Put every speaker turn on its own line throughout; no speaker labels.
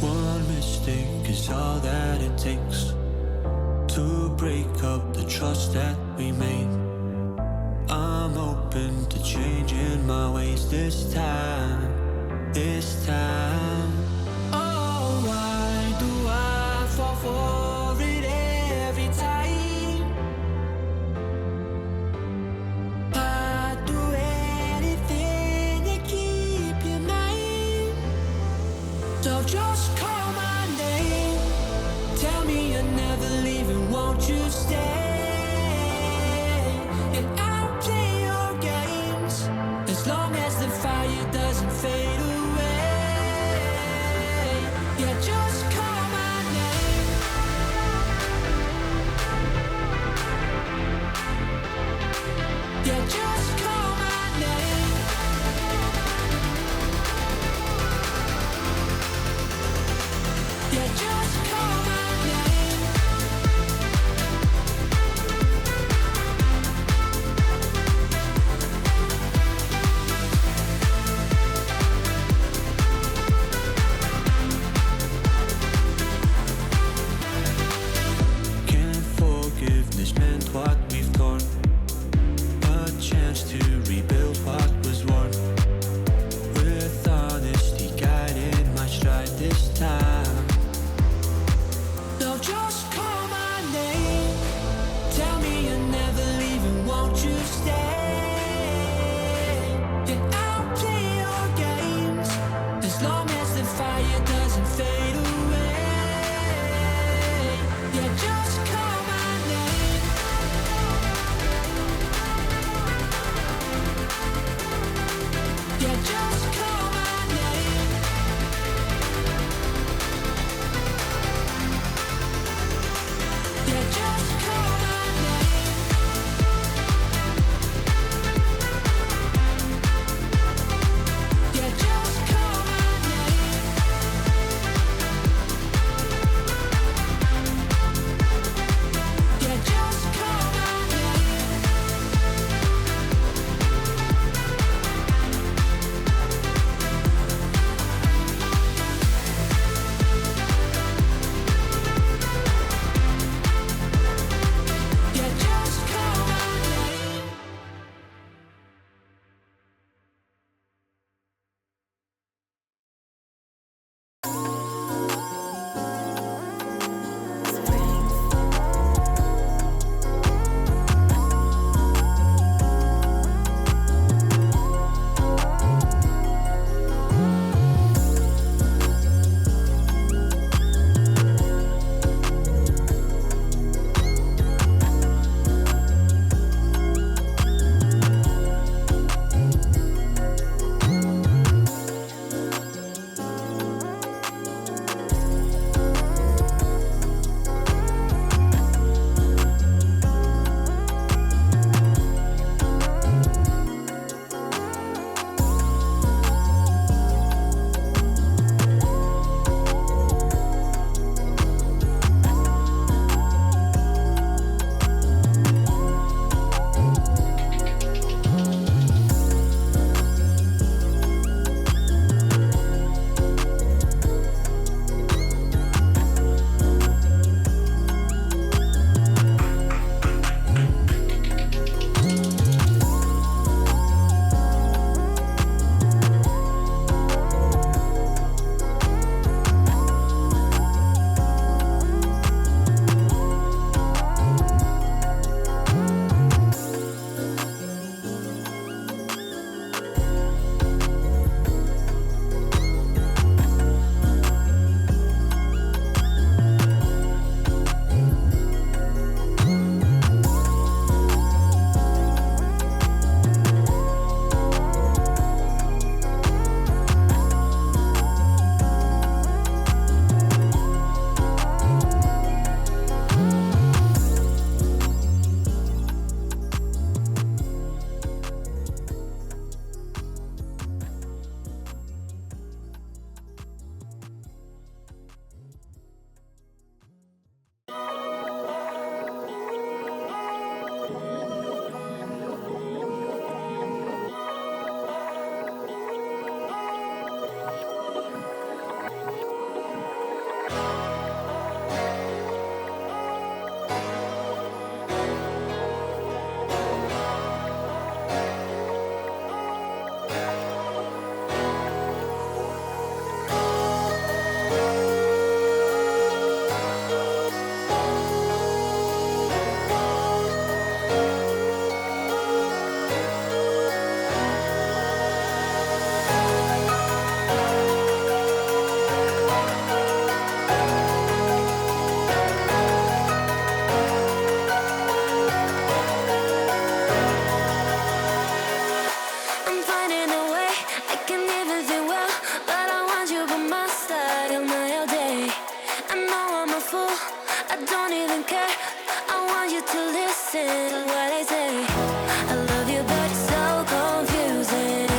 One mistake is all that it takes to break up the trust that we made. I'm open to changing my ways this time, this time. Oh, why do I fall for it every time? I'd do anything to keep you mine. So just call my name, tell me you're never leaving, won't you stay? And I'll play your games as long as the fire doesn't fade away.
they say. I love you, but it's so confusing.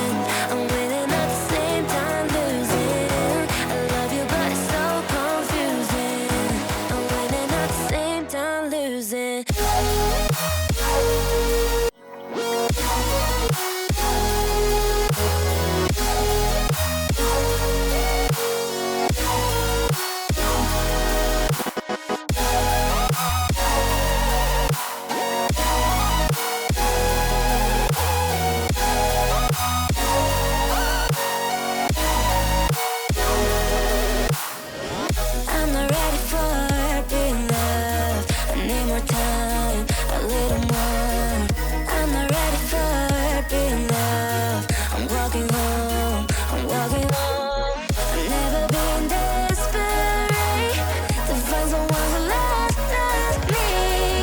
I'm winning at the same time losing. I love you, but it's so confusing. I'm winning at the same time losing. I'm not ready for being loved. I need more time, a little more. I'm not ready for being loved. I'm walking home, I'm walking home. I've never been desperate to find someone who loves me.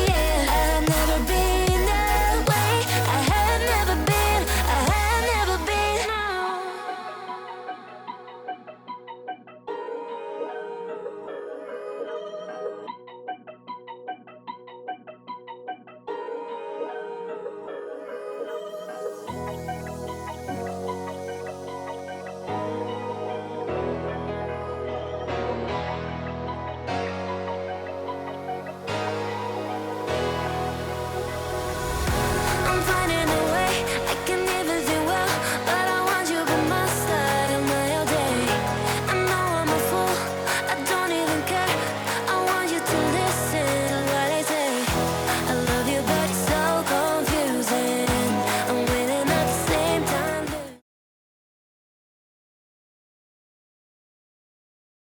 Yeah, I've never been that way. I have never been, I have never been. I'm finding